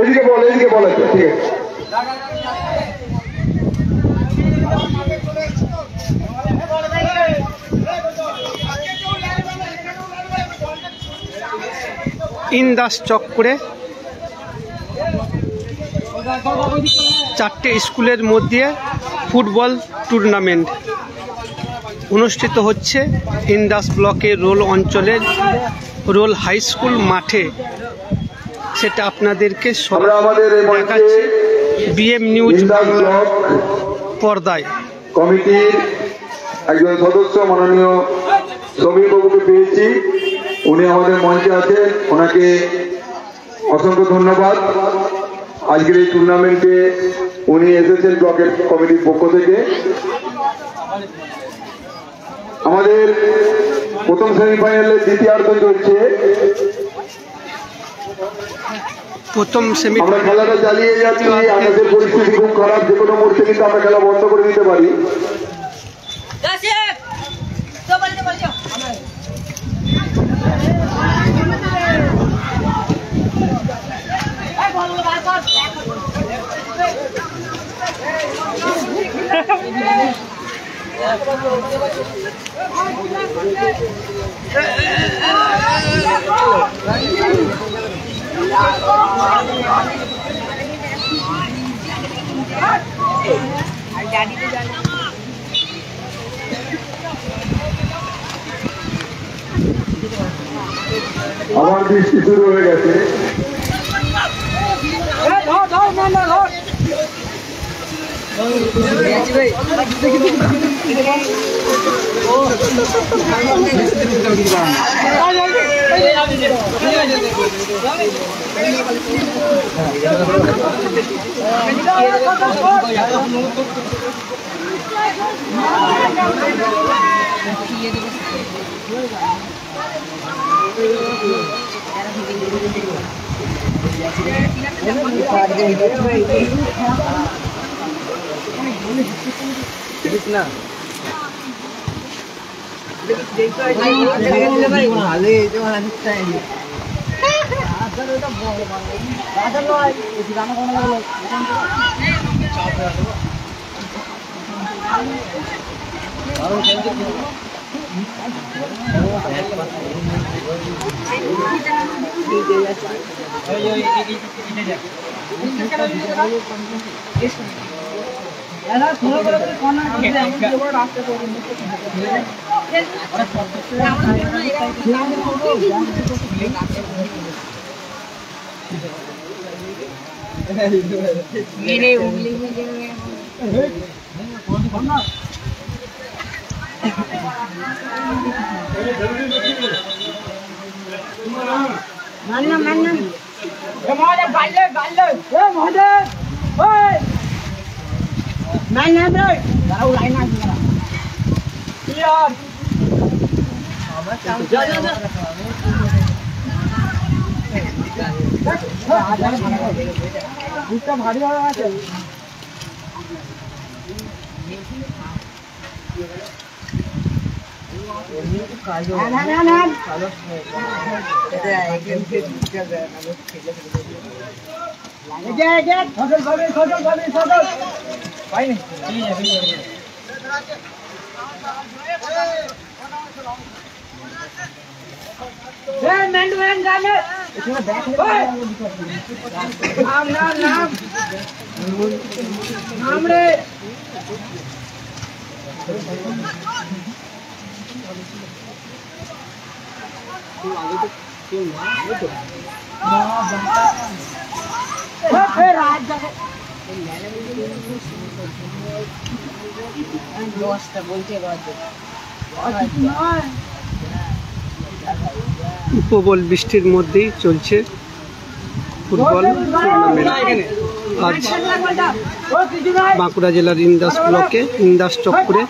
এদিকে বল আছে, ঠিক আছে। ইন্দাস চক্রে 4টে স্কুলের মধ্যে ফুটবল টুর্নামেন্ট অনুষ্ঠিত হচ্ছে ইন্দাস ব্লকের রোল অঞ্চলের রোল হাই স্কুল মাঠে। সেটা আপনাদেরকে দেখাচ্ছি বিএম নিউজ বাংলা পর্দায়। কমিটির একজন সদস্য মাননীয় সমীর বাবুকে পেয়েছি, উনি আমাদের মঞ্চে আছেন, ওনাকে অসংখ্য ধন্যবাদ। আজকের এই টুর্নামেন্টে উনি এসেছেন ব্লকের কমিটির পক্ষ থেকে। আমাদের প্রথম সেমিফাইনালের দ্বিতীয়ার্ধ চলছে। আমরা খেলাটা চালিয়ে যাচ্ছি। আমাদের পরিস্থিতি খুব খারাপ, যে কোনো মুহূর্তে কিন্তু আমরা খেলা বন্ধ করে দিতে পারি। আবার বৃষ্টি শুরু হয়ে গেছে। मेरे उंगली में भारी हो रहा है। প্রবল বৃষ্টির মধ্যেই চলছে ফুটবল টুর্নামেন্ট। আজ বাঁকুড়া জেলার ইন্দাস ব্লকে ইন্দাস চক্রে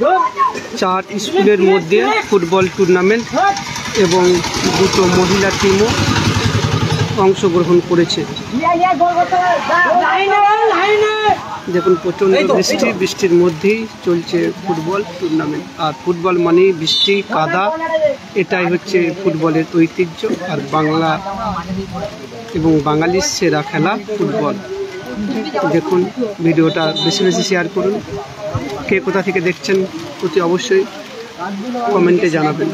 4 স্কুলের মধ্যে ফুটবল টুর্নামেন্ট এবং 2টো মহিলা টিমও অংশগ্রহণ করেছে। দেখুন প্রচণ্ড বৃষ্টির মধ্যেই চলছে ফুটবল টুর্নামেন্ট। আর ফুটবল মানেই বৃষ্টি, কাদা, এটাই হচ্ছে ফুটবলের ঐতিহ্য। আর বাংলা এবং বাঙালির সেরা খেলা ফুটবল। দেখুন ভিডিওটা বেশি বেশি শেয়ার করুন। কে কোথা থেকে দেখছেন অতি অবশ্যই কমেন্টে জানাবেন।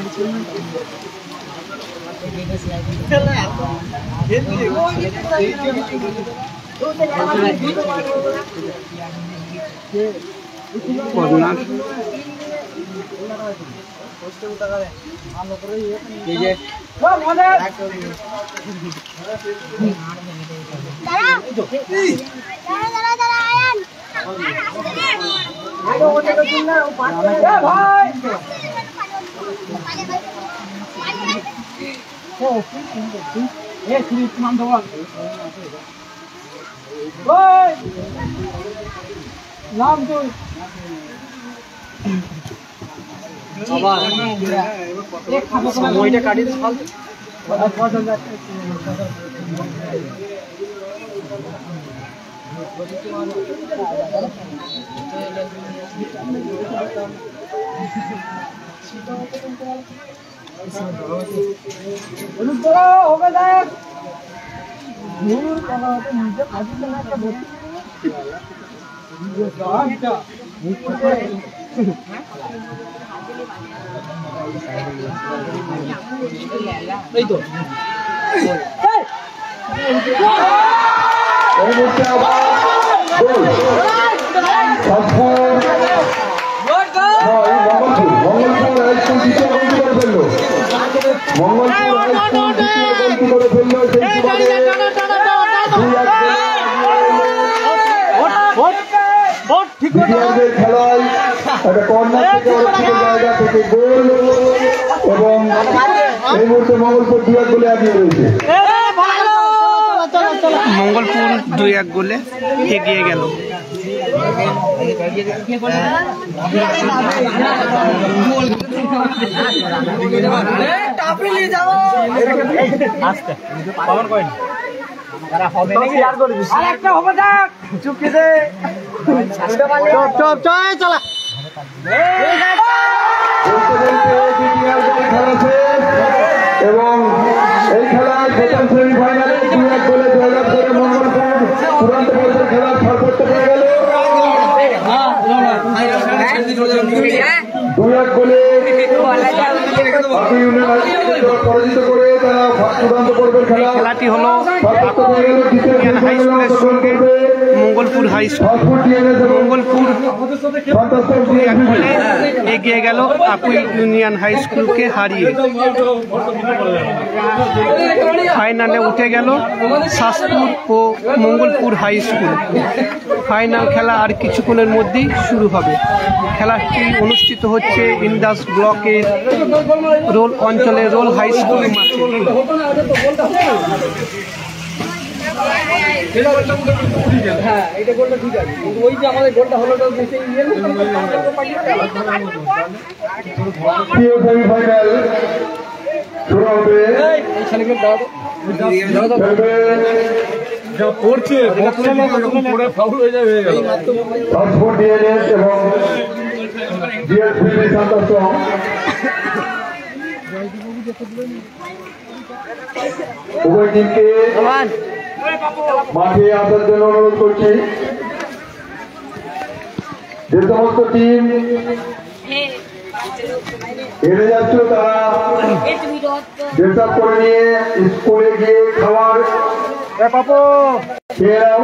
কর্নার সময়টা কাটিয়ে এই তো খেলায় একটা কর্নার থেকে জায়গা থেকে গোল এবং এই মুহূর্তে মঙ্গলপুর 2-1 গোলে এগিয়ে রয়েছে। মঙ্গলপুর 2-1 গোলে এগিয়ে গেল। এবং এই খেলায় প্রথম সেমিফাইনালে 2-1 গোলে জয়লাভ করে মঙ্গলপুর চূড়ান্ত পর্যায়ের খেলা ছাড়পত্র পেয়ে গেল। 2-1 গোলে পরাজিত করে তারা চূড়ান্ত পর্বের খেলাটি হলো হাই স্কুলের সঙ্গে মঙ্গলপুর হাই স্কুল। মঙ্গলপুর 2-1 গোলে এগিয়ে গেল আকুই ইউনিয়ন হাই স্কুলকে হারিয়ে। ফাইনালে উঠে গেল শাসপুর ও মঙ্গলপুর হাই স্কুল। ফাইনাল খেলা আর কিছুক্ষণের মধ্যেই শুরু হবে। খেলাটি অনুষ্ঠিত হচ্ছে ইন্দাস ব্লকের রোল অঞ্চলের রোল হাই স্কুল মাঠে। সেমিফাইনাল শুরু হবে। যা পড়ছে ফাউল হয়ে যাবে এবং উভয় টিমকে মাঠে আসার জন্য অনুরোধ করছি। যে সমস্ত টিম হেরে যাচ্ছ তারা ড্রেস আপ করে নিয়ে স্কুলে গিয়ে খাবার খেয়ে নাও।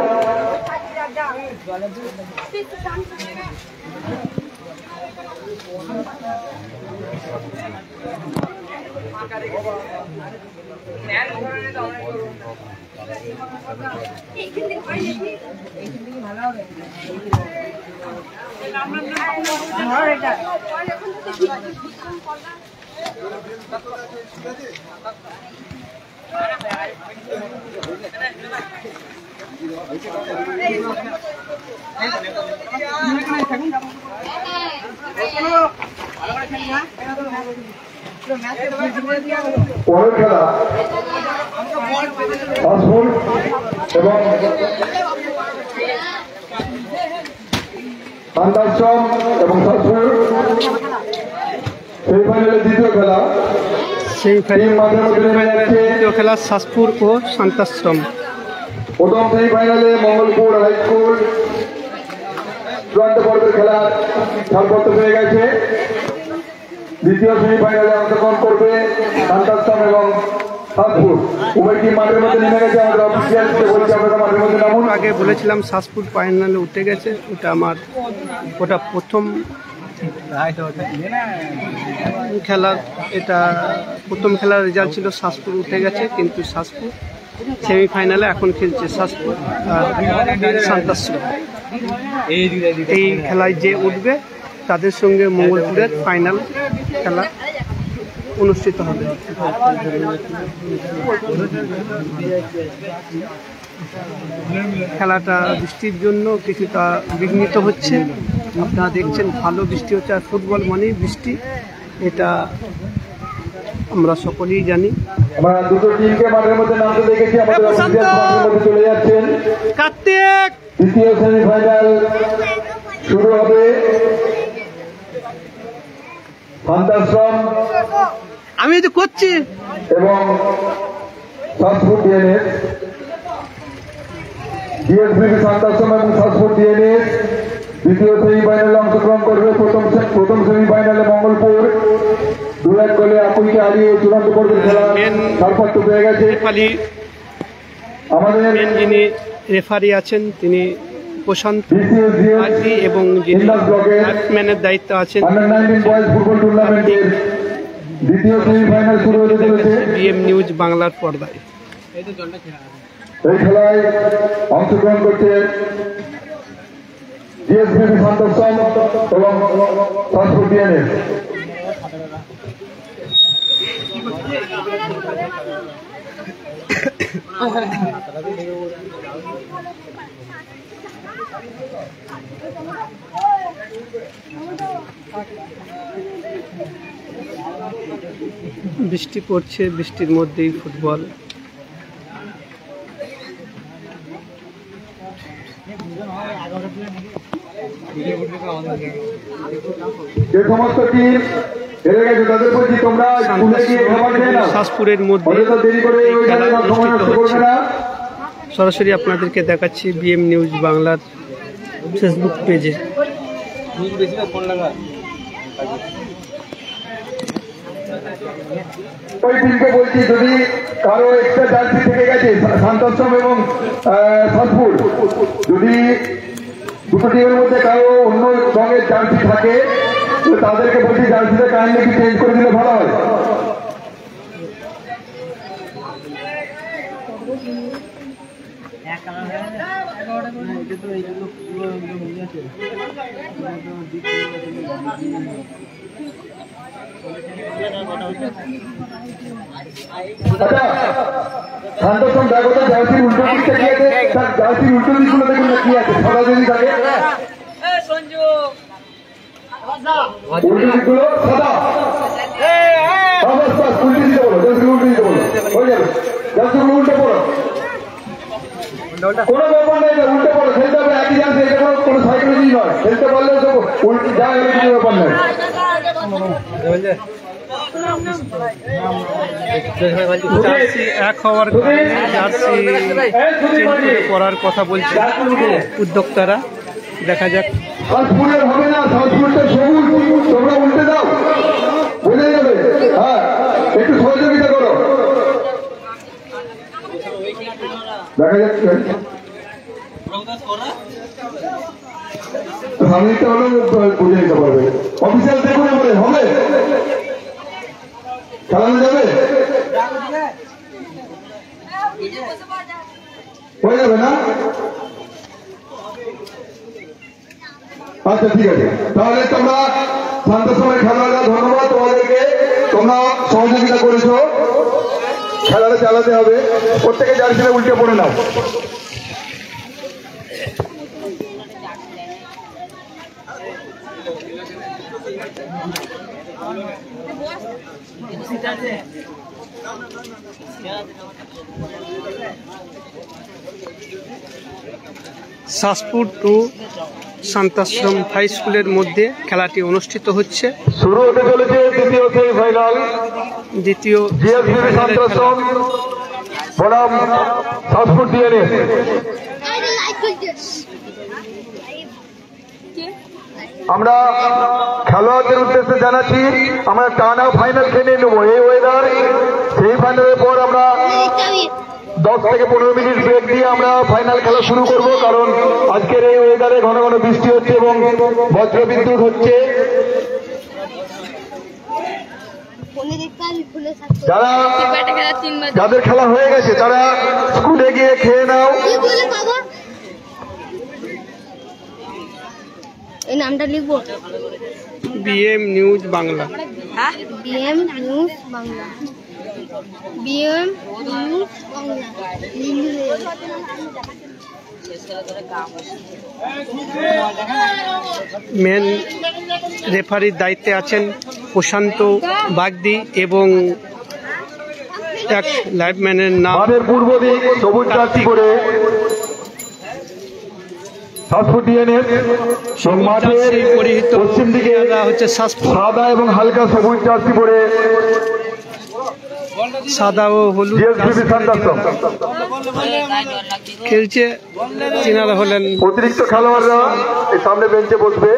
পরের খেলা শাসপুর এবং আন্দারসম এবং শাসপুর সেমিফাইনালের দ্বিতীয় খেলা দ্বিতীয় খেলা শাসপুর ও শান্তাশ্রম। প্রথম সেমিফাইনালে মঙ্গলপুর হাই স্কুল চূড়ান্ত পর্বের খেলা ছাড়পত্র পেয়ে গেছে। দ্বিতীয় সেমিফাইনালে অংশগ্রহণ করবে শান্তাশ্রম এবং শাসপুর। উভয় টিম মাঠের মধ্যে নেমে গেছে। আমাদের অফিসিয়াল বলছি আপনারা মাঠের মধ্যে নামুন। আগে বলেছিলাম শাসপুর ফাইনালে উঠে গেছে, ওটা প্রথম খেলার, এটা প্রথম খেলার রেজাল্ট ছিল শাসপুর উঠে গেছে, কিন্তু শাসপুর সেমিফাইনালে এখন খেলছে শাসপুর আর শান্তাশ্রম। এই খেলায় যে উঠবে তাদের সঙ্গে মঙ্গলপুরের ফাইনাল খেলা অনুষ্ঠিত হবে। খেলাটা বৃষ্টির জন্য কিছুটা বিঘ্নিত হচ্ছে। আপনারা দেখছেন ভালো বৃষ্টি হচ্ছে, আর ফুটবল মানেই বৃষ্টি, এটা আমরা সকলেই জানি। আমরা দুটো টিমকে মাঠের মধ্যে নামতে দেখেছি। আমাদের অফিসিয়াল মাঠের মধ্যে চলে যাচ্ছেন। কার্তিক, দ্বিতীয় সেমিফাইনাল শুরু হবে। শান্তাশ্রম আমি তো করছি এবং শাসপুর ডিএনএস। ডিএসবিবি শান্তাশ্রম এবং শাসপুর ডিএনএস দ্বিতীয় সেমিফাইনালে অংশগ্রহণ করবে। প্রথম সেমিফাইনালে মঙ্গলপুর 2-1 গোলে আপুইকে হারিয়ে চূড়ান্ত পর্বের খেলা ছাড়পত্র পেয়ে গেছে। আমাদের যিনি রেফারি আছেন তিনি প্রশান্ত এবং যিনি ব্যাটসম্যানের দায়িত্ব আছেন আন্ডার-19 বয়েজ ফুটবল টুর্নামেন্টের দ্বিতীয় সেমিফাইনাল শুরু হতে চলেছে বিএম নিউজ বাংলার পর্দায়। এই খেলায় অংশগ্রহণ করছে ডিএসবিবি শান্তাশ্রম এবং শাসপুর ডিএনএস। বৃষ্টি পড়ছে, বৃষ্টির মধ্যেই ফুটবল। যে সমস্ত টিম হেরে গেছে তাদের বলছি তোমরা স্কুলে গিয়ে খাবার খেয়ে নাও। শাসপুরের মধ্যে অযথা দেরি করে ওই খেলা জায়গায় সময় অনুষ্ঠিত নষ্ট করবে হচ্ছে। না। সরাসরি আপনাদেরকে দেখাচ্ছি বিএম নিউজ বাংলার ফেসবুক পেজে। ওই টিমকে বলছি যদি কারো এক্সট্রা জার্সি থেকে গেছে শান্তাশ্রম এবং শাসপুর, যদি দুটো টিমের মধ্যে কারো অন্য রঙের জার্সি থাকে তো তাদেরকে বলছি জার্সিটা কাইন্ডলি একটু চেঞ্জ করে দিলে ভালো হয়। আচ্ছা, শান্তসম দেখো তো জার্সির উল্টো দিকটা কি আছে, তার জার্সির উল্টো দিকগুলো দেখুন না কি আছে, সাদা যদি থাকে উল্টো দিকগুলো সাদা অবস্থা উল্টো দিতে বলো, জার্সির উল্টো দিতে বলো, হয়ে যাবে। জার্সিগুলো উল্টো পড়ো, কোনো ব্যাপার নেই, উল্টো পড়ো, খেলতে হবে একই জার্সি, এটা কোনো সাইকোলজি নয়, খেলতে পারলে তো উল্টো যা কোনো ব্যাপার নেই। জার্সি এক হওয়ার কারণে জার্সি চেঞ্জ করে পড়ার কথা বলছে উদ্যোক্তারা। দেখা যাক। শাসপুরের হবে না, শাসপুরটা সবুজ, তোমরা উল্টে দাও, বুঝে যাবে। হ্যাঁ, একটু সহযোগিতা করো। দেখা যাচ্ছে সামনেটা হলে বুঝে নিতে পারবে। অফিসিয়াল দেখুন এবারে হবে, চালানো যাবে, হয়ে যাবে না? আচ্ছা ঠিক আছে, তাহলে তোমরা শান্ত সময় খেলোয়াড়রা ধন্যবাদ তোমাদেরকে, তোমরা সহযোগিতা করেছো, খেলাটা চালাতে হবে। প্রত্যেকে জার্সিটা উল্টে পড়ে নাও। শাসপুর টু শান্তাশ্রম হাই স্কুলের মধ্যে খেলাটি অনুষ্ঠিত হচ্ছে। শুরু হতে চলেছে দ্বিতীয় সেমিফাইনাল। দ্বিতীয় জিএসবিবি শান্তাশ্রম বনাম সাতপুর ডিএনএ। আমরা খেলোয়াড়দের উদ্দেশ্যে জানাচ্ছি আমরা টানা ফাইনাল খেলে নেবো। এই ওয়েদার সেই ফাইনালের পর আমরা 10 থেকে 15 মিনিট ব্রেক দিয়ে আমরা ফাইনাল খেলা শুরু করব, কারণ আজকের এই ওয়েদারে ঘন ঘন বৃষ্টি হচ্ছে এবং বজ্রবিদ্যুৎ হচ্ছে। যাদের খেলা হয়ে গেছে তারা স্কুলে গিয়ে খেয়ে নাও। এই নামটা লিখবো, BM news Bangla. BM news Bangla, BM news Bangla. Main রেফারির দায়িত্বে আছেন প্রশান্ত বাগদি এবং এক লাইভম্যানের নাম পূর্ব দিক সবুজ জার্সি পরে পশ্চিম দিকে হচ্ছে সাদা এবং হালকা সবুজ জার্সি পরে সাদা ও হলুদ খেলছে। তিনারা হলেন অতিরিক্ত খেলোয়াড়রা এই সামনে বেঞ্চে বসবে।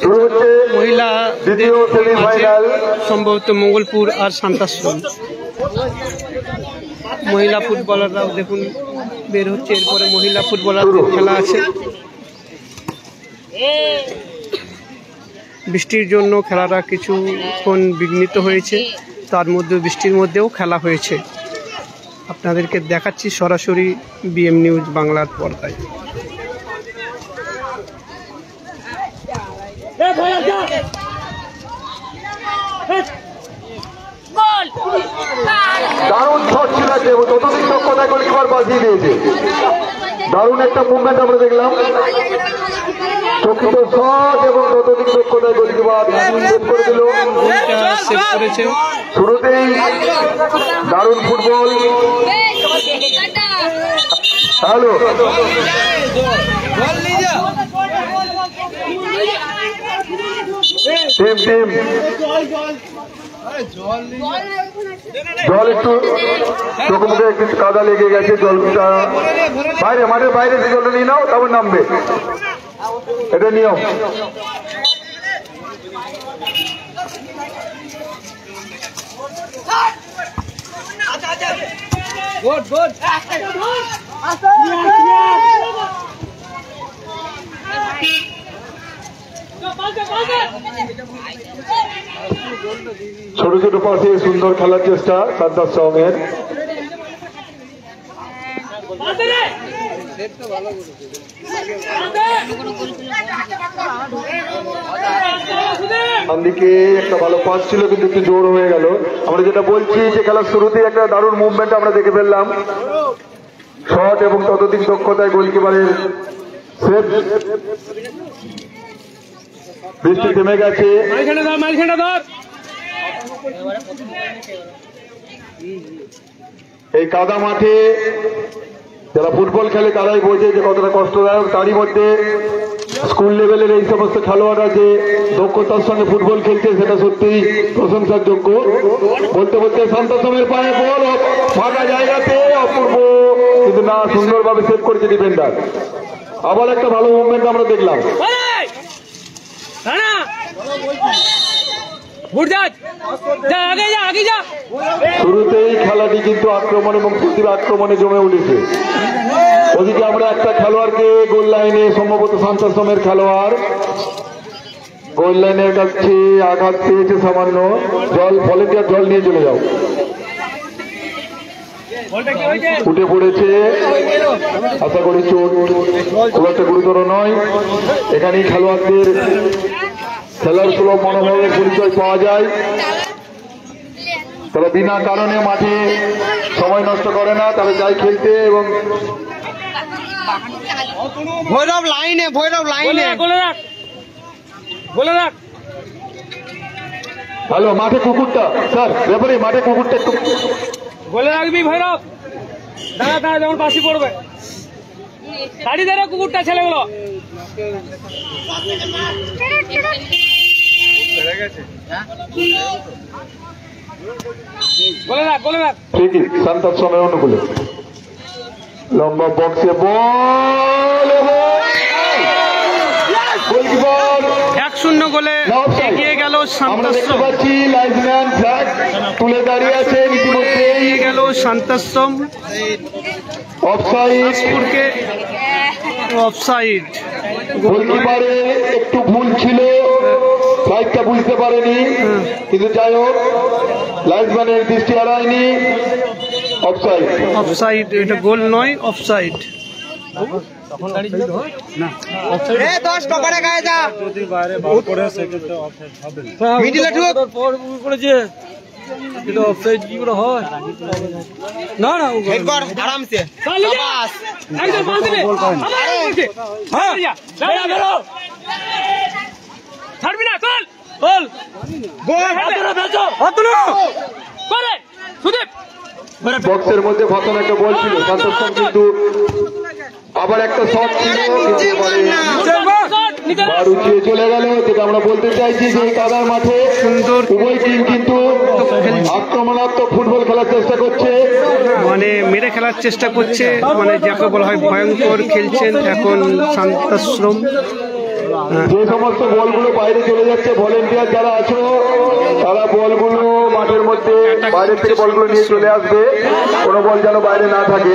শুরু হচ্ছে মহিলা দ্বিতীয় সেমিফাইনাল, সম্ভবত মঙ্গলপুর আর শান্তাশ্রম। মহিলা ফুটবলাররাও দেখুন বের হচ্ছে, এরপরে মহিলা ফুটবলারদের খেলা আছে। বৃষ্টির জন্য খেলাটা কিছুক্ষণ বিঘ্নিত হয়েছে, তার মধ্যে বৃষ্টির মধ্যেও খেলা হয়েছে। আপনাদেরকে দেখাচ্ছি সরাসরি বিএম নিউজ বাংলার পর্দায়। দারুণ শট ছিল, ততদিন দক্ষতায় গোলকিপার বাজিয়ে দিয়েছে। দারুণ একটা মুভমেন্ট আমরা দেখলাম, চকিত শট এবং ততদিন দক্ষতায় গোলকিপার সেভ করে দিল। শুরুতেই দারুণ ফুটবল। হ্যালো, টিম টিম জল একটু চোখে মুখে একটু কাদা লেগে গেছে, জলটা বাইরে মাঠের বাইরে যে জলটা নিয়ে নাও, তারপর নামবে, এটা নিয়ম। ছোট ছোট পাশে সুন্দর খেলার চেষ্টা শান্তাশ্রমের। আমদিকে একটা ভালো পাস ছিল, কিন্তু একটু জোর হয়ে গেল। আমরা যেটা বলছি যে খেলার শুরুতেই একটা দারুণ মুভমেন্ট আমরা দেখে ফেললাম, শট এবং ততদিন দক্ষতায় গোলকিপারের সেভ। বৃষ্টি থেমে গেছে, এই কাদা মাঠে যারা ফুটবল খেলে তারাই বোঝে যে কতটা কষ্টদায়ক। তারই মধ্যে স্কুল লেভেলের এই সমস্ত খেলোয়াড়রা যে দক্ষতার সঙ্গে ফুটবল খেলছে সেটা সত্যিই প্রশংসার যোগ্য। বলতে বলতে শান্তাশ্রমের পায়ে বল ফাঁকা জায়গাতে অপূর্ব, কিন্তু না, সুন্দরভাবে সেভ করেছে ডিফেন্ডার। আবার একটা ভালো মুভমেন্ট আমরা দেখলাম। শুরুতেই খেলাটি কিন্তু আক্রমণ এবং প্রতির আক্রমণে জমে উঠেছে। ওদিকে আমরা একটা খেলোয়াড়কে গোল লাইনে, সম্ভবত শান্তাশ্রমের খেলোয়াড়, গোল লাইনের কাছে আঘাত পেয়েছে সামান্য। জল, ভলেন্টিয়ার জল নিয়ে চলে যাও। উঠে পড়েছে, আশা করি চোট খুব একটা গুরুতর নয়। এখানেই খেলোয়াড়দের খেলার সুলভ মনোভাবের পরিচয় পাওয়া যায়। তারা বিনা কারণে মাঠে সময় নষ্ট করে না, তারা যায় খেলতে। এবং ভৈরব লাইনে হ্যালো, মাঠে কুকুরটা স্যার, ব্যাপারে মাঠে কুকুরটা একটু বলে রাখবি। ভৈরব দাঁড়া, যেমন পাশে পড়বে। গাড়ি ধরে কুকুরটা ছেলেগুলো বলে না ঠিকই শান্তাশ্রমের অনুকূলে লম্বা বক্সে বল 1-0 গোলে এগিয়ে গেল শান্তাশ্রম। লাইনম্যান ফ্ল্যাগ তুলে দাঁড়িয়ে আছে ইতিমধ্যে এগিয়ে গেল শান্তাশ্রম। Offside দিনাজপুরকে offside. গোলকিপারে একটু ভুল ছিল, ফ্লাইটটা বুঝতে পারেনি, কিন্তু যাই হোক লাইনম্যানের দৃষ্টি এড়ায়নি। অফসাইড অফসাইড, এটা গোল নয়, অফসাইড। ছাড়বি না, বক্সের মধ্যে ফতন একটা বল ছিল শান্তাশ্রম, কিন্তু আবার একটা শট ছিল, কিন্তু এবারে বার উঠিয়ে চলে গেল। যেটা আমরা বলতে চাইছি যে এই কাদার মাঠে সুন্দর উভয় টিম কিন্তু আক্রমণাত্মক ফুটবল খেলার চেষ্টা করছে, মানে মেরে খেলার চেষ্টা করছে, মানে যাকে বলা হয় ভয়ঙ্কর খেলছেন এখন শান্তাশ্রম। যে সমস্ত বলগুলো বাইরে চলে যাচ্ছে, ভলেন্টিয়ার যারা আছো তারা বলগুলো মাঠের মধ্যে বাইরে থেকে বলগুলো নিয়ে চলে আসবে, কোনো বল যেন বাইরে না থাকে।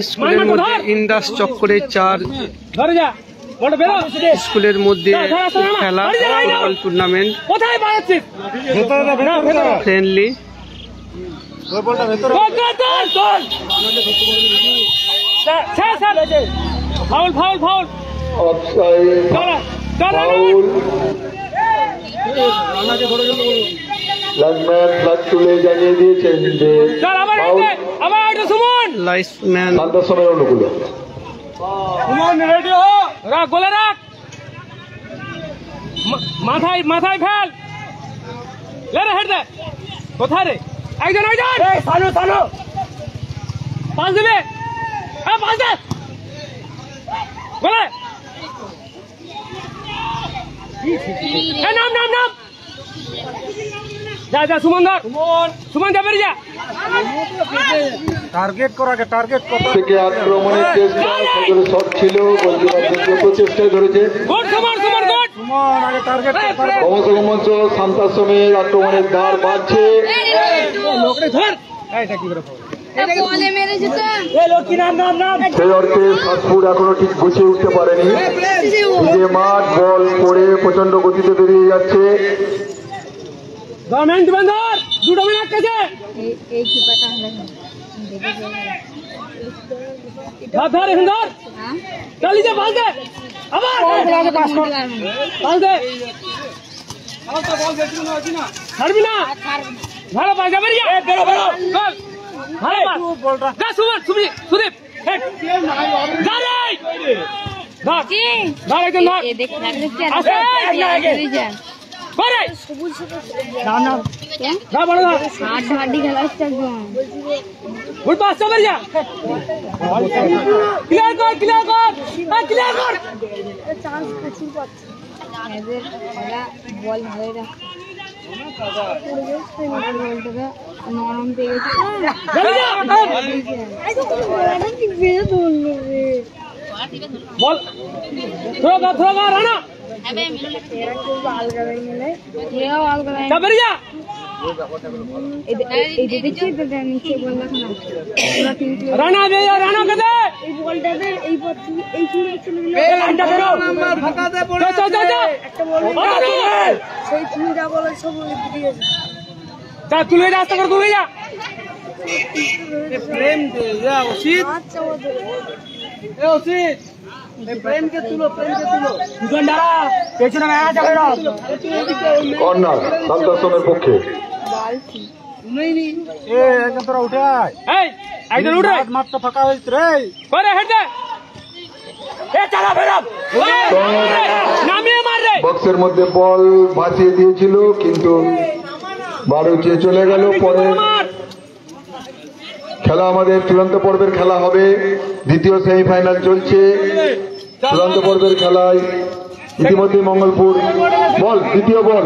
স্কুলের মধ্যে ইন্ডাস চক্করে 4 স্কুলের মধ্যে খেলা football tournament friendly. Lineman flag তুলে জানিয়ে দিয়েছেন যে লাইসম্যান শান্তাশ্রমের অনুকূলে। গোলে রাখ, মাথায় মাথায় ফেল, হেড দে। কোথায় রে? একজন পাঁচ দিবে, পাঁচ দে গোলে। নাম নাম নাম যা যা, সুমন ধর, সুমন যা, বেরিয়ে যা। টার্গেট করাকে টার্গেট থেকে আক্রমণের চেষ্টা, সেগুলো শট ছিল, গোলকিপার প্রচেষ্টায় ধরেছে। ক্রমশ ক্রমশ শান্তাশ্রমের আক্রমণের ধার বাড়ছে। সেই অর্থে সাতপুর এখনো ঠিক গুছিয়ে উঠতে পারেনি, যে মাঠ বল পড়ে প্রচন্ড গতিতে বেরিয়ে যাচ্ছে। ছাড়বি না, ভালো পাই যাবে। বল ভালোই রাখছে, নরম পেয়ে গেছে। তুলে রাস্তা করে তুলে যা। প্রেম উচিত প্রেমকে তুলো, প্রেমকে তুলো। কর্নার শান্তাশ্রমের পক্ষে। তোরা উঠে আয়। এই একজন উঠে মাঠটা ফাঁকা হয়েছে রে করে হেড দে এ চালা বেরাম নামিয়ে মার রে। বক্সের মধ্যে বল ভাসিয়ে দিয়েছিল কিন্তু বারো চেয়ে চলে গেল। পরে খেলা আমাদের চূড়ান্ত পর্বের খেলা হবে। দ্বিতীয় সেমিফাইনাল চলছে। চূড়ান্ত পর্বের খেলায় ইতিমধ্যে মঙ্গলপুর বল, দ্বিতীয় বল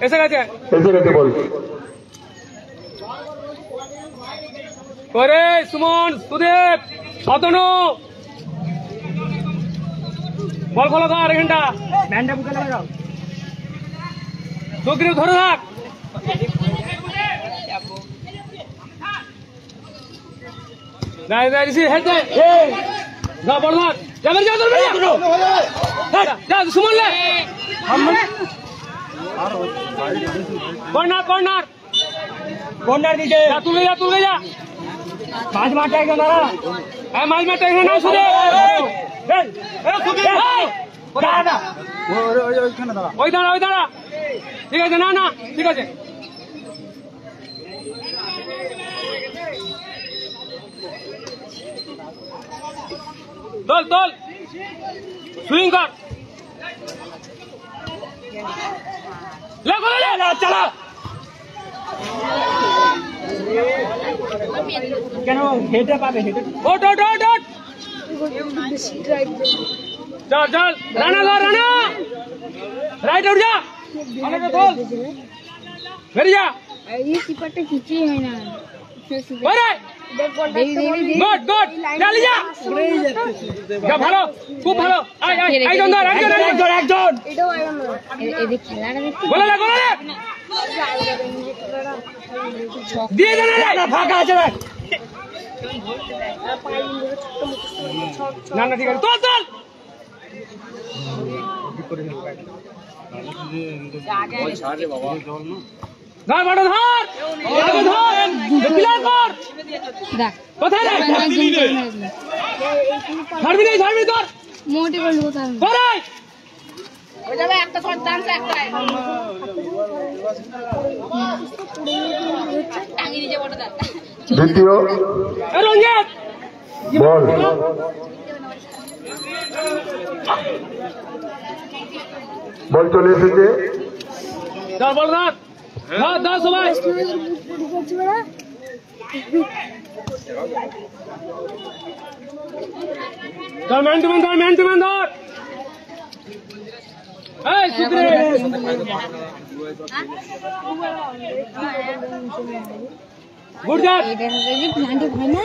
এসে গেছে বল করে সুমন সুদেব অতনু বল ফলো কর এখানটা সুগ্রীব ধরে থাক নাই নাই রিসি হেড দে যা বল মার যাবে যা ধরবে যা সুমন লে কর্নার দিকে যা তুলে যা মাঝ মাঠে একজন দাঁড়া হ্যাঁ মাঝ মাঠে এখানে নাম শুনে ওই দাঁড়া ঠিক আছে না ঠিক আছে তোল সুইং কর চালা কেন হেঁটে পাবে ওট চল রানা রাইট উঠ যা বেরিয়ে যা এই কিপারটা কিছুই হয় না গুড চালি যা ভালো খুব ভালো একজন এদের খেলাটা দেখতে গোলে দিয়ে দে না ফাঁকা আছে না ঠিক আছে চল ধর বড় ধর দেখ কোথায় রে ছাড়বি ধর মোটে বলবো তার কোথায় হয়ে যাবে একটা শট ডান্স একটা টাঙ্গি নিচে বড় দাঁত দ্বিতীয় রঞ্জিত বল চলে এসেছে। ধর বল ধর সবাই ধর ম্যান টু ম্যান ধর এই সুদরে গুড জাত এটা যদি প্ল্যান্টে হয় না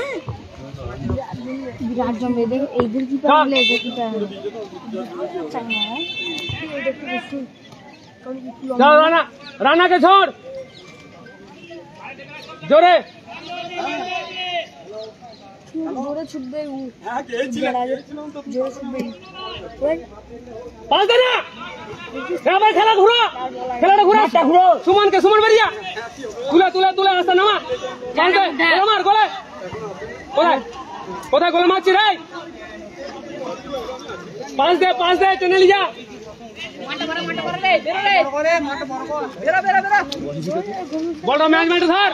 বিরাট জমে দেখ এইদের কি পারলে এদের কি পারলে চাই না দেখতে বেশি चल राना के छोड़ जोरे জোরে ছুটবে ও জোরে ছুটবে पास देना भाई खेला घुरो सुमन बढ़िया तुला रास्ता नामा मार गोले कोথায় गोले मारছি रे पास दे टेने लिया বড় ম্যানেজমেন্ট স্যার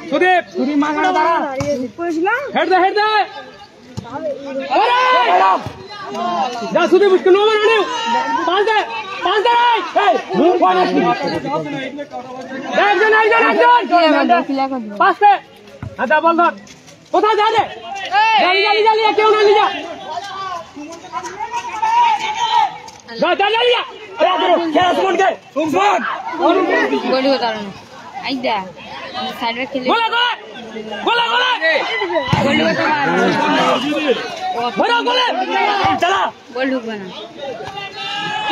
সুদীপ হেড দে যা সুদীপ उसको नो मारने पास दे একজন পাস দে আদা বল ধর কোথায় যা রে জালি কেউ না লিজা যা লিয়া গোল হতো না আইদা সাইডে খেলে গোলে গোল হতো না গোলে চলা গোল ঢুকবে না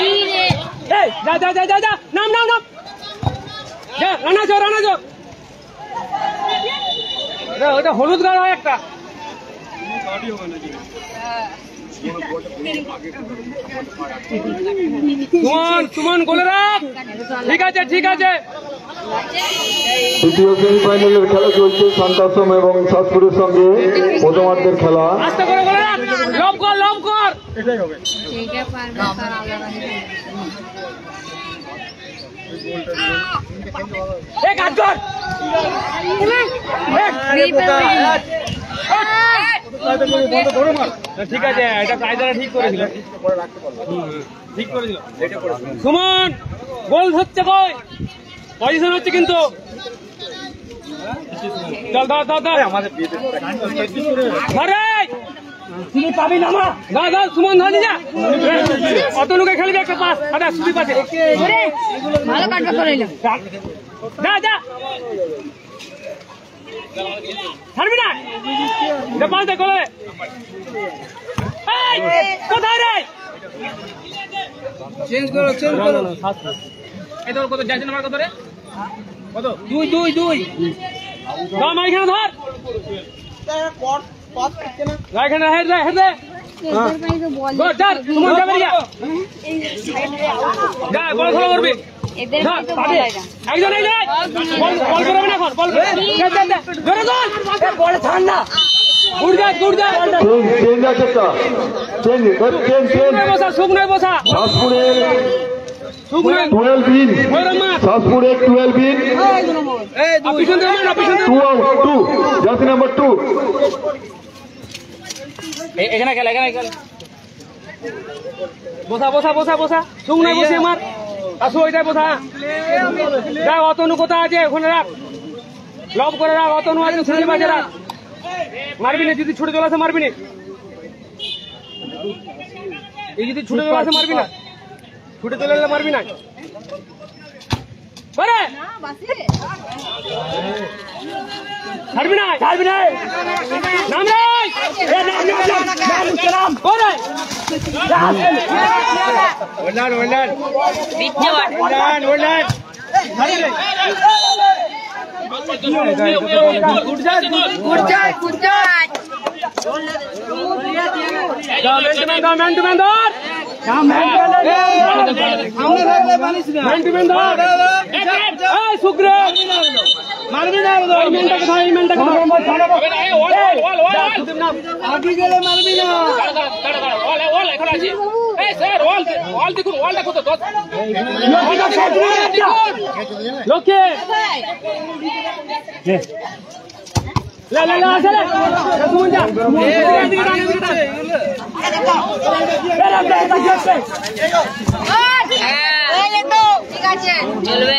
এই যা নাম যা রানা যো ওটা হলুদ গাড়ি হয় একটা সুমন গোলে রাখ ঠিক আছে তৃতীয় সেমিফাইনালের খেলা চলছে শান্তাশ্রম এবং সাতপুরের সঙ্গে প্রথমার্ধের খেলা। আস্তে করে গোলে রাখ লব কর সেইটা পারবে এ কাজ কর ঠিক আছে, এটা কায়দাটা ঠিক করেছিল, ঠিক করেছিল। সুমন গোল হচ্ছে, কই পজিশন হচ্ছে কিন্তু। চল দাও দাও দাও, তুমি পাবি না মা, দাও দাও সুমন ধরে যা, অত লোকে খেলবে একটা পাস, আরে সুদীপ আছে, ভালো কাটবে করে নিলাম। যা যা, ছাড়বি না, পাস দে গোলে। কোথায় রে, চেঞ্জ করো, চেঞ্জ করো। এই তোর কত যাচ্ছে নাম্বার কত রে, কত 2 2 2, দাও মা এখানে ধর, এখানে হেড দে হেড দে, এদের ভাই তো বল গোল চার, সুমন যাবে যা, এই সাইডে যা গোল ফলো করবি, এদের ভাই তো বল আইগা একজন এই যায়, বল বল করবে না এখন, বল দে দে দে, জোরে গোল, এ বল ছাড় না, উড় যা উড় যা, চেঞ্জ আছে একটা, চেঞ্জ চেঞ্জ চেঞ্জ। বসা শুকনো বসা, শাসপুরের শুকনো 12 বিন, শাসপুরের 12 বিন, অপিশন দে মান, অপিশন দে, 2 আউট 2, জার্সি নাম্বার 2। এখানে খেল, এখানে খেল, বসা বসা বসা বসা, শুকনো বসে মার, আসো ওইটাই বসা, যা অতনু কোথায় আছে ওখানে রাখ, লব করে রাখ, অতনু আছে সুনীল বাজে রাখ, মারবি না, যদি ছুটে চলে আসে মারবি না, এই যদি ছুটে চলে আসে মারবি না, ছুটে চলে এলে মারবি না, করে ছাড়বি না, ছাড়বি না, নাম রে, এ নাম নাম করে ওলান ওলান ওলান ওলান, মারবি না, আগে গেলে মারবি না, লক্ষ্যে লা লা লা আসলে সুমন যা, ঠিক আছে চলবে।